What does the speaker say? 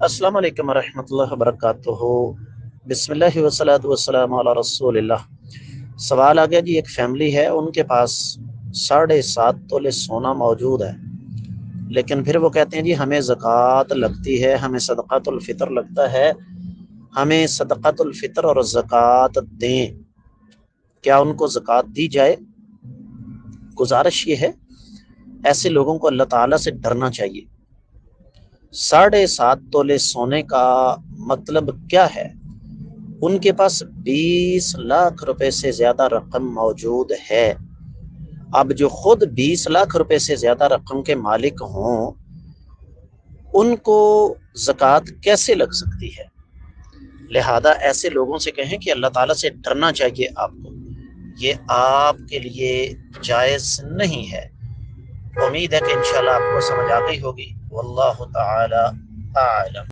السلام علیکم ورحمۃ اللہ وبرکاتہ۔ بسم اللہ والصلاۃ والسلام علی رسول اللہ۔ سوال آ گیا جی، ایک فیملی ہے، ان کے پاس 7.5 تولے سونا موجود ہے، لیکن پھر وہ کہتے ہیں جی ہمیں زکوٰۃ لگتی ہے، ہمیں صدقۃ الفطر لگتا ہے، ہمیں صدقۃ الفطر اور زکوٰۃ دیں، کیا ان کو زکوٰۃ دی جائے؟ گزارش یہ ہے، ایسے لوگوں کو اللہ تعالیٰ سے ڈرنا چاہیے۔ 7.5 تولے سونے کا مطلب کیا ہے؟ ان کے پاس 20 لاکھ روپے سے زیادہ رقم موجود ہے۔ اب جو خود 20 لاکھ روپے سے زیادہ رقم کے مالک ہوں، ان کو زکوٰۃ کیسے لگ سکتی ہے؟ لہذا ایسے لوگوں سے کہیں کہ اللہ تعالیٰ سے ڈرنا چاہیے آپ کو، یہ آپ کے لیے جائز نہیں ہے۔ امید ہے کہ انشاءاللہ آپ کو سمجھ آ گئی ہوگی۔ واللہ تعالی اعلم۔